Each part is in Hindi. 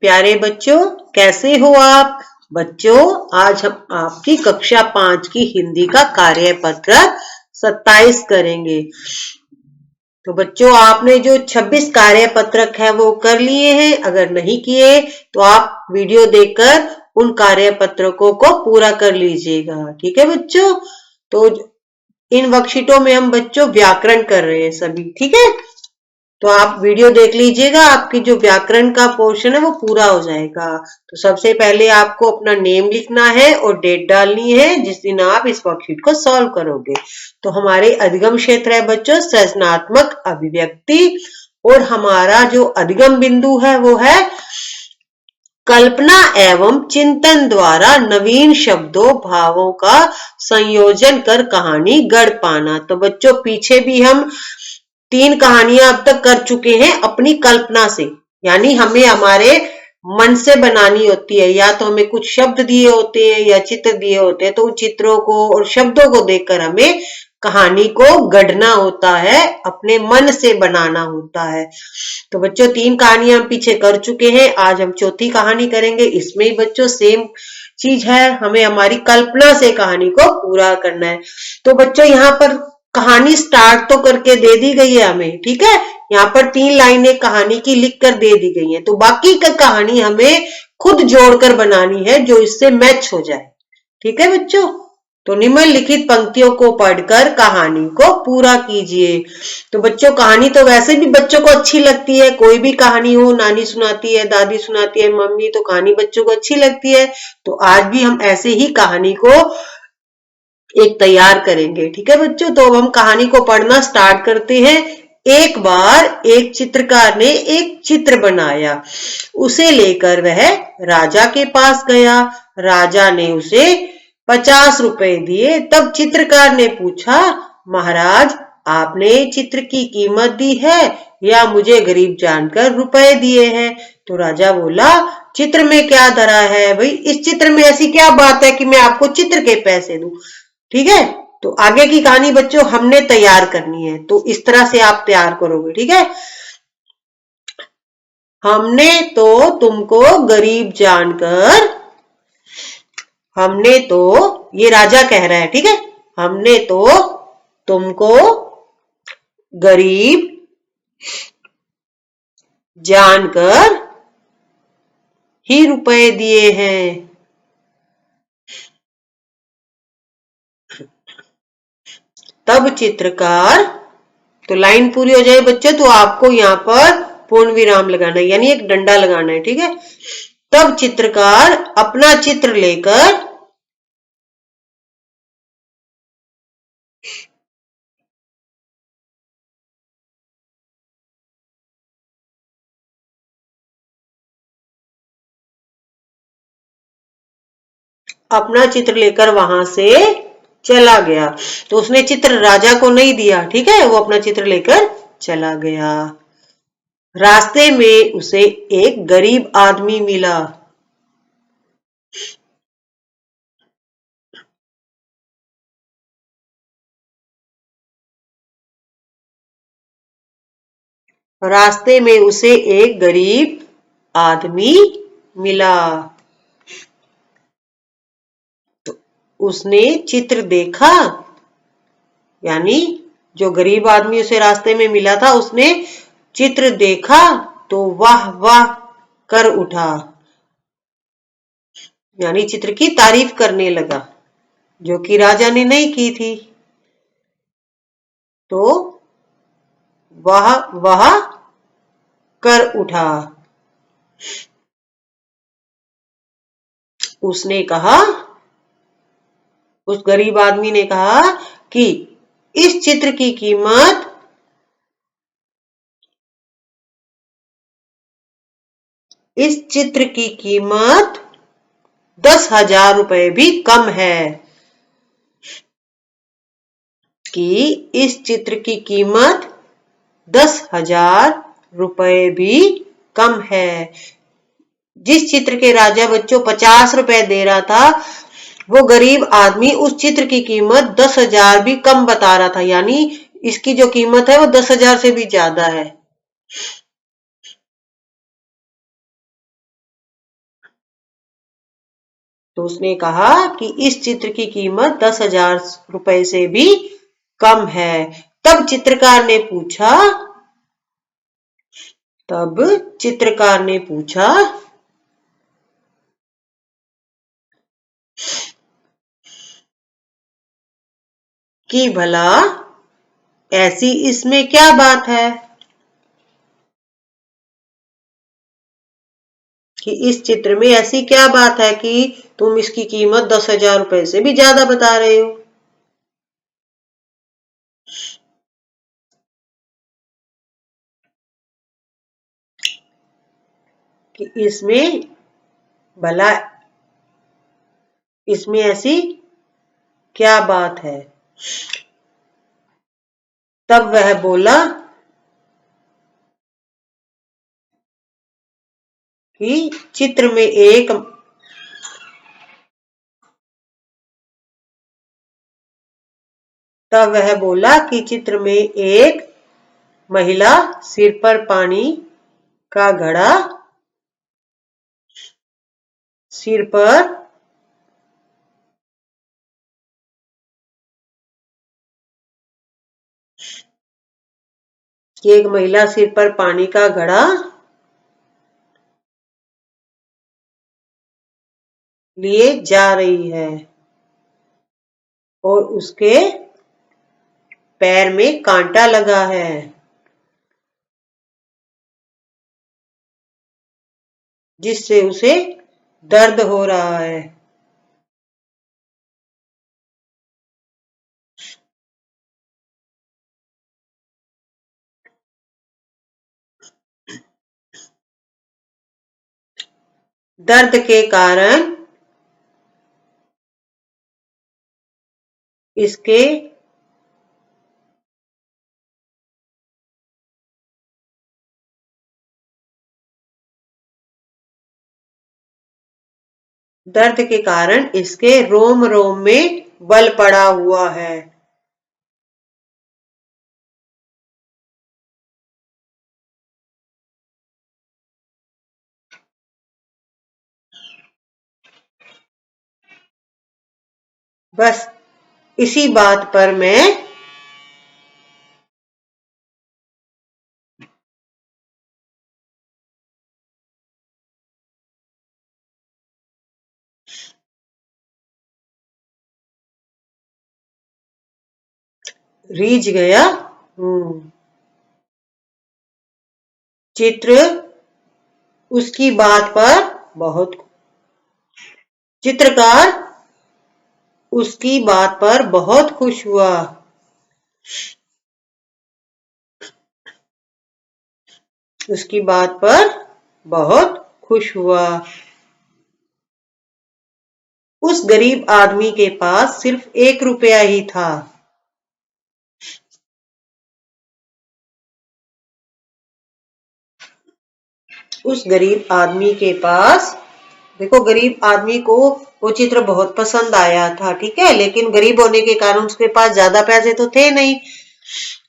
प्यारे बच्चों, कैसे हो आप? बच्चों, आज हम आपकी कक्षा 5 की हिंदी का कार्यपत्र 27 करेंगे। तो बच्चों, आपने जो 26 कार्यपत्रक है वो कर लिए हैं। अगर नहीं किए तो आप वीडियो देखकर उन कार्यपत्रकों को पूरा कर लीजिएगा। ठीक है बच्चों? तो इन वर्कशीटों में हम बच्चों व्याकरण कर रहे हैं सभी। ठीक है, तो आप वीडियो देख लीजिएगा, आपकी जो व्याकरण का पोर्शन है वो पूरा हो जाएगा। तो सबसे पहले आपको अपना नेम लिखना है और डेट डालनी है जिस दिन आप इस वर्कशीट को सॉल्व करोगे। तो हमारे अधिगम क्षेत्र है बच्चों सृजनात्मक अभिव्यक्ति, और हमारा जो अधिगम बिंदु है वो है कल्पना एवं चिंतन द्वारा नवीन शब्दों भावों का संयोजन कर कहानी गढ़ पाना। तो बच्चों, पीछे भी हम 3 कहानियां अब तक कर चुके हैं अपनी कल्पना से, यानी हमें हमारे मन से बनानी होती है। या तो हमें कुछ शब्द दिए होते हैं या चित्र दिए होते हैं, तो उन चित्रों को और शब्दों को देखकर हमें कहानी को गढ़ना होता है, अपने मन से बनाना होता है। तो बच्चों, 3 कहानियां हम पीछे कर चुके हैं। आज हम चौथी कहानी करेंगे। इसमें ही बच्चों सेम चीज है, हमें हमारी कल्पना से कहानी को पूरा करना है। तो बच्चों, यहाँ पर कहानी स्टार्ट तो करके दे दी गई है हमें। ठीक है, यहाँ पर 3 लाइनें कहानी की लिख कर दे दी गई है, तो बाकी का कहानी हमें खुद जोड़कर बनानी है जो इससे मैच हो जाए। ठीक है बच्चों? तो निम्नलिखित पंक्तियों को पढ़कर कहानी को पूरा कीजिए। तो बच्चों, कहानी तो वैसे भी बच्चों को अच्छी लगती है, कोई भी कहानी हो, नानी सुनाती है, दादी सुनाती है, मम्मी, तो कहानी बच्चों को अच्छी लगती है। तो आज भी हम ऐसे ही कहानी को एक तैयार करेंगे। ठीक है बच्चों? तो अब हम कहानी को पढ़ना स्टार्ट करते हैं। एक बार एक चित्रकार ने एक चित्र बनाया, उसे लेकर वह राजा के पास गया। राजा ने उसे 50 रुपए दिए। तब चित्रकार ने पूछा, महाराज, आपने चित्र की कीमत दी है या मुझे गरीब जानकर रुपए दिए हैं? तो राजा बोला, चित्र में क्या धरा है भाई, इस चित्र में ऐसी क्या बात है कि मैं आपको चित्र के पैसे दूं? ठीक है, तो आगे की कहानी बच्चों हमने तैयार करनी है, तो इस तरह से आप तैयार करोगे। ठीक है, हमने तो तुमको गरीब जानकर, हमने तो, ये राजा कह रहा है। ठीक है, हमने तो तुमको गरीब जानकर ही रुपए दिए हैं। तब चित्रकार, तो लाइन पूरी हो जाए बच्चों तो आपको यहाँ पर पूर्ण विराम लगाना है, यानी एक डंडा लगाना है। ठीक है, तब चित्रकार अपना चित्र लेकर वहां से चला गया। तो उसने चित्र राजा को नहीं दिया। ठीक है, वो अपना चित्र लेकर चला गया। रास्ते में उसे एक गरीब आदमी मिला। रास्ते में उसे एक गरीब आदमी मिला। तो उसने चित्र देखा, यानी जो गरीब आदमी उसे रास्ते में मिला था, उसने चित्र देखा तो वाह वाह कर उठा, यानी चित्र की तारीफ करने लगा, जो कि राजा ने नहीं की थी। तो वाह वाह कर उठा। उसने कहा, उस गरीब आदमी ने कहा कि इस चित्र की कीमत, इस चित्र की कीमत 10,000 रुपए भी कम है। कि इस चित्र की कीमत 10,000 रुपए भी कम है। जिस चित्र के राजा बच्चों 50 रुपए दे रहा था, वो गरीब आदमी उस चित्र की कीमत 10,000 भी कम बता रहा था, यानी इसकी जो कीमत है वो 10,000 से भी ज्यादा है। तो उसने कहा कि इस चित्र की कीमत 10,000 रुपए से भी कम है। तब चित्रकार ने पूछा कि भला ऐसी इसमें क्या बात है कि इस चित्र में ऐसी क्या बात है कि तुम इसकी कीमत 10,000 रुपए से भी ज्यादा बता रहे हो। कि इसमें ऐसी क्या बात है। तब वह बोला कि चित्र में एक महिला सिर पर पानी का घड़ा लिए जा रही है और उसके पैर में कांटा लगा है, जिससे उसे दर्द हो रहा है। दर्द के कारण इसके रोम रोम में बल पड़ा हुआ है। बस इसी बात पर मैं रीझ गया हूँ। चित्रकार उसकी बात पर बहुत खुश हुआ। उस गरीब आदमी के पास सिर्फ 1 रुपया ही था। उस गरीब आदमी के पास, देखो गरीब आदमी को वो चित्र बहुत पसंद आया था, ठीक है, लेकिन गरीब होने के कारण उसके पास ज्यादा पैसे तो थे नहीं।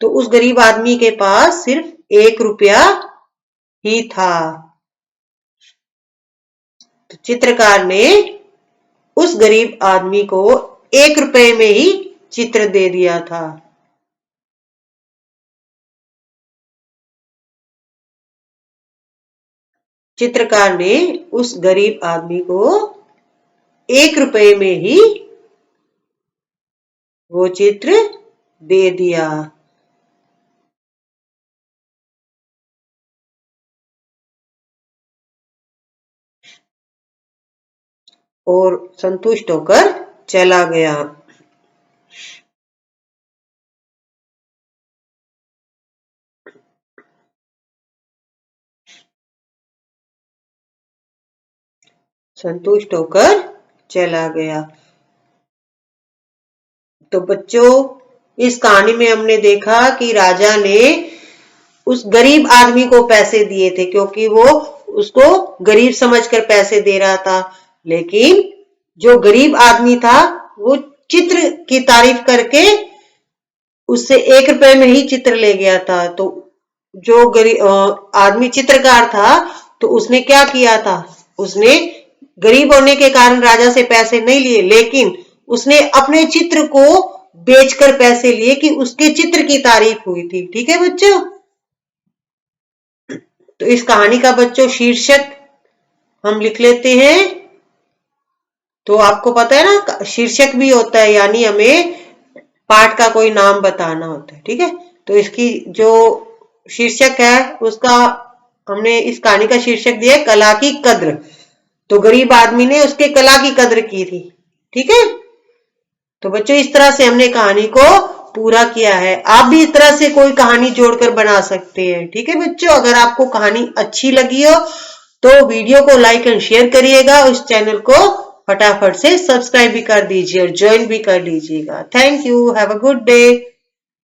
तो उस गरीब आदमी के पास सिर्फ 1 रुपया ही था। तो चित्रकार ने उस गरीब आदमी को 1 रुपए में ही चित्र दे दिया था। चित्रकार ने उस गरीब आदमी को 1 रुपए में ही वो चित्र दे दिया। और संतुष्ट होकर चला गया। संतुष्ट होकर चला गया। तो बच्चों, इस कहानी में हमने देखा कि राजा ने उस गरीब आदमी को पैसे दिए थे, क्योंकि वो उसको गरीब समझकर पैसे दे रहा था, लेकिन जो गरीब आदमी था वो चित्र की तारीफ करके उससे 1 रुपए में ही चित्र ले गया था। तो जो गरीब आदमी चित्रकार था, तो उसने क्या किया था, उसने गरीब होने के कारण राजा से पैसे नहीं लिए, लेकिन उसने अपने चित्र को बेचकर पैसे लिए कि उसके चित्र की तारीफ हुई थी। ठीक है बच्चों, तो इस कहानी का बच्चों शीर्षक हम लिख लेते हैं। तो आपको पता है ना, शीर्षक भी होता है, यानी हमें पाठ का कोई नाम बताना होता है। ठीक है, तो इसकी जो शीर्षक है उसका हमने इस कहानी का शीर्षक दिया है कला की कद्र। तो गरीब आदमी ने उसके कला की कद्र की थी। ठीक है, तो बच्चों इस तरह से हमने कहानी को पूरा किया है। आप भी इस तरह से कोई कहानी जोड़कर बना सकते हैं। ठीक है बच्चों, अगर आपको कहानी अच्छी लगी हो तो वीडियो को लाइक एंड शेयर करिएगा, उस चैनल को फटाफट से सब्सक्राइब भी कर दीजिए और ज्वाइन भी कर लीजिएगा। Thank you, have a good day.